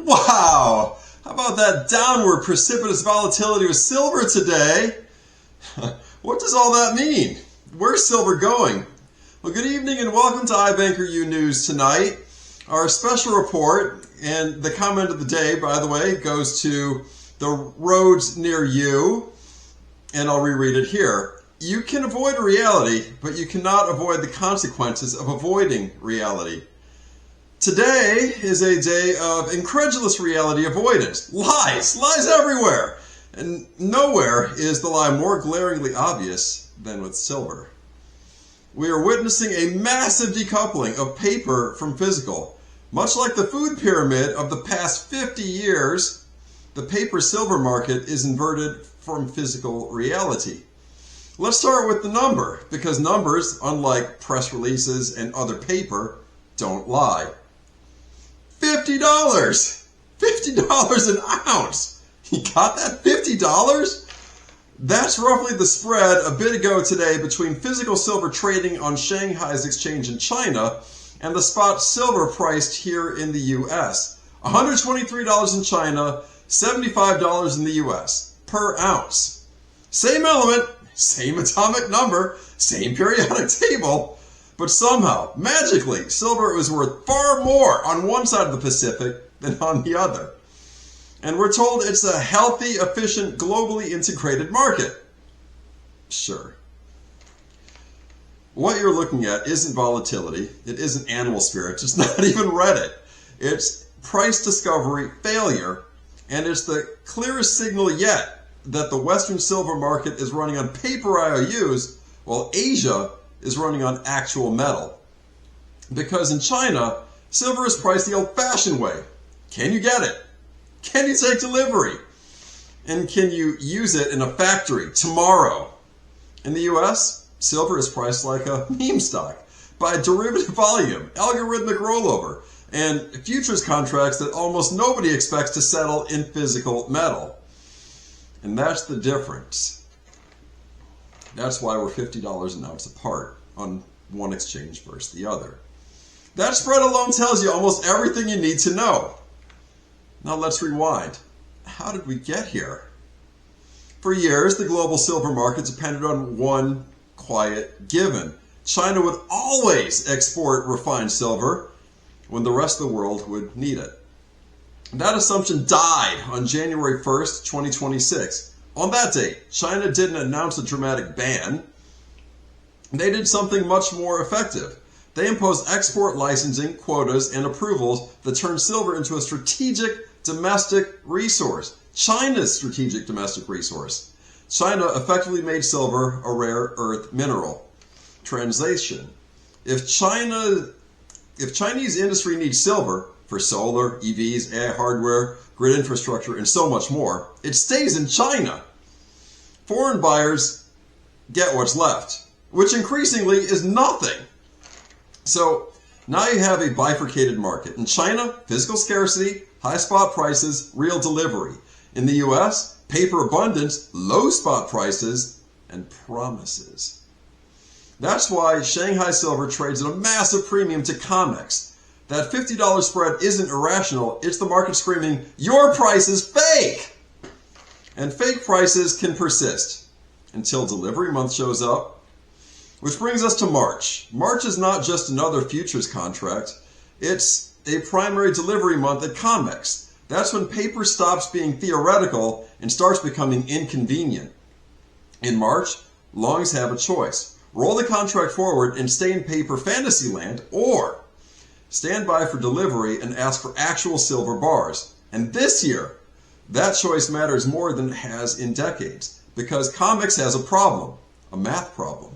Wow! How about that downward precipitous volatility with silver today? What does all that mean? Where's silver going? Well, good evening and welcome to iBankerU News tonight. Our special report, and the comment of the day, by the way, goes to the roads near you, and I'll reread it here. You can avoid reality, but you cannot avoid the consequences of avoiding reality. Today is a day of incredulous reality avoidance. Lies everywhere. And nowhere is the lie more glaringly obvious than with silver. We are witnessing a massive decoupling of paper from physical. Much like the food pyramid of the past 50 years, the paper-silver market is inverted from physical reality. Let's start with the number, because numbers, unlike press releases and other paper, don't lie. $50! $50 an ounce! You got that? $50? That's roughly the spread a bit ago today between physical silver trading on Shanghai's exchange in China and the spot silver priced here in the US. $123 in China, $75 in the US per ounce. Same element, same atomic number, same periodic table, but somehow, magically, silver was worth far more on one side of the Pacific than on the other. And we're told it's a healthy, efficient, globally integrated market. Sure. What you're looking at isn't volatility, it isn't animal spirits, it's not even Reddit. It's price discovery failure, and it's the clearest signal yet that the Western silver market is running on paper IOUs while Asia is running on actual metal. Because in China, silver is priced the old-fashioned way. Can you get it? Can you take delivery? And can you use it in a factory tomorrow? In the US, silver is priced like a meme stock by derivative volume, algorithmic rollover, and futures contracts that almost nobody expects to settle in physical metal. And that's the difference. That's why we're $50 an ounce apart on one exchange versus the other. That spread alone tells you almost everything you need to know. Now let's rewind. How did we get here? For years, the global silver market depended on one quiet given. China would always export refined silver when the rest of the world would need it. That assumption died on January 1st, 2026. On that date, China didn't announce a dramatic ban. They did something much more effective. They imposed export licensing, quotas, and approvals that turned silver into a strategic domestic resource. China's strategic domestic resource. China effectively made silver a rare earth mineral. Translation: If Chinese industry needs silver for solar, EVs, AI hardware, grid infrastructure, and so much more, it stays in China. Foreign buyers get what's left, which increasingly is nothing. So now you have a bifurcated market. In China, physical scarcity, high spot prices, real delivery. In the US, paper abundance, low spot prices, and promises. That's why Shanghai silver trades at a massive premium to COMEX. That $50 spread isn't irrational, it's the market screaming, your price is fake! And fake prices can persist until delivery month shows up. Which brings us to March. March is not just another futures contract, it's a primary delivery month at COMEX. That's when paper stops being theoretical and starts becoming inconvenient. In March, longs have a choice. Roll the contract forward and stay in paper fantasy land, or stand by for delivery and ask for actual silver bars. And this year, that choice matters more than it has in decades, because COMEX has a problem, a math problem.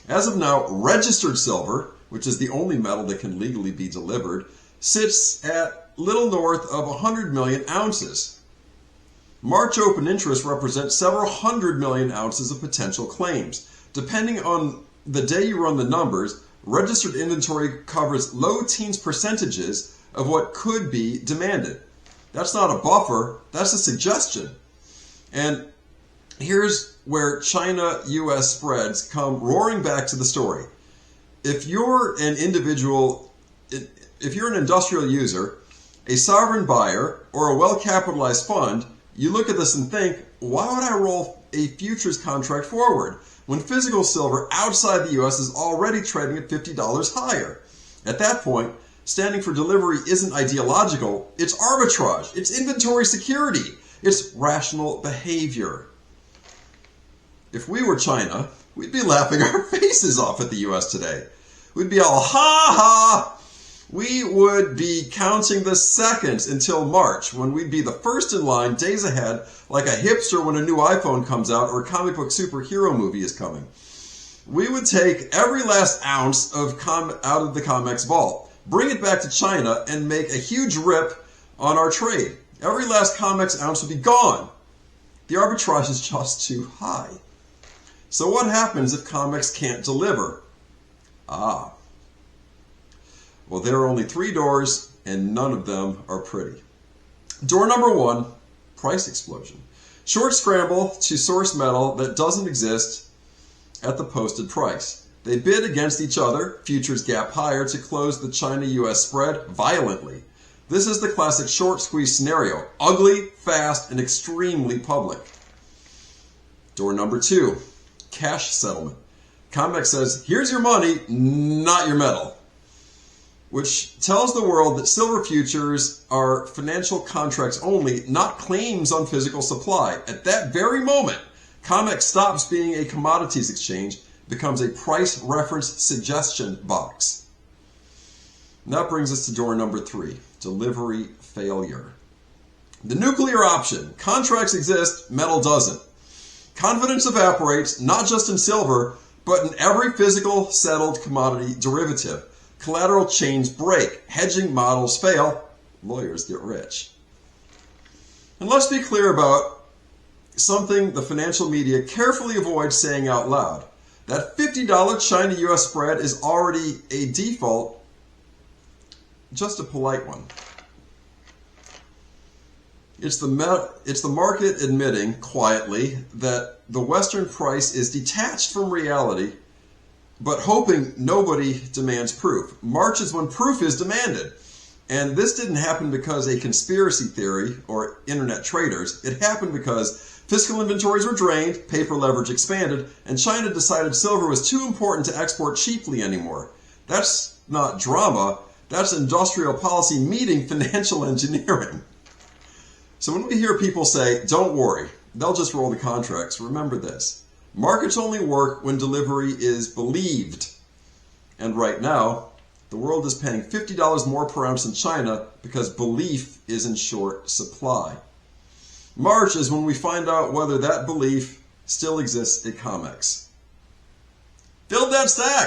As of now, registered silver, which is the only metal that can legally be delivered, sits at little north of 100 million ounces. March open interest represents several hundred million ounces of potential claims. Depending on the day you run the numbers, registered inventory covers low teens percentages of what could be demanded. That's not a buffer, that's a suggestion. And here's where China-US spreads come roaring back to the story. If you're an individual, if you're an industrial user a sovereign buyer, or a well-capitalized fund, you look at this and think, why would I roll a futures contract forward when physical silver outside the US is already trading at $50 higher? At that point, standing for delivery isn't ideological, it's arbitrage, it's inventory security, it's rational behavior. If we were China, we'd be laughing our faces off at the US today. We'd be all, ha ha! We would be counting the seconds until March, when we'd be the first in line, days ahead, like a hipster when a new iPhone comes out or a comic book superhero movie is coming. We would take every last ounce out of the COMEX vault, bring it back to China, and make a huge rip on our trade. Every last COMEX ounce would be gone. The arbitrage is just too high. So what happens if COMEX can't deliver? Well, there are only 3 doors, and none of them are pretty. Door number 1, price explosion. Short scramble to source metal that doesn't exist at the posted price. They bid against each other, futures gap higher, to close the China-US spread violently. This is the classic short squeeze scenario. Ugly, fast, and extremely public. Door number 2, cash settlement. COMEX says, here's your money, not your metal, which tells the world that silver futures are financial contracts only, not claims on physical supply. At that very moment, COMEX stops being a commodities exchange, becomes a price reference suggestion box. And that brings us to door number 3, delivery failure. The nuclear option. Contracts exist, metal doesn't. Confidence evaporates, not just in silver, but in every physical settled commodity derivative. Collateral chains break, hedging models fail, lawyers get rich. And let's be clear about something the financial media carefully avoids saying out loud. That $50 China-US spread is already a default, just a polite one. It's the market admitting quietly that the Western price is detached from reality, but hoping nobody demands proof. March is when proof is demanded. And this didn't happen because a conspiracy theory or internet traders. It happened because fiscal inventories were drained, paper leverage expanded, and China decided silver was too important to export cheaply anymore. That's not drama. That's industrial policy meeting financial engineering. So when we hear people say, don't worry, they'll just roll the contracts, remember this. Markets only work when delivery is believed. And right now, the world is paying $50 more per ounce in China because belief is in short supply. March is when we find out whether that belief still exists at COMEX. Build that stack!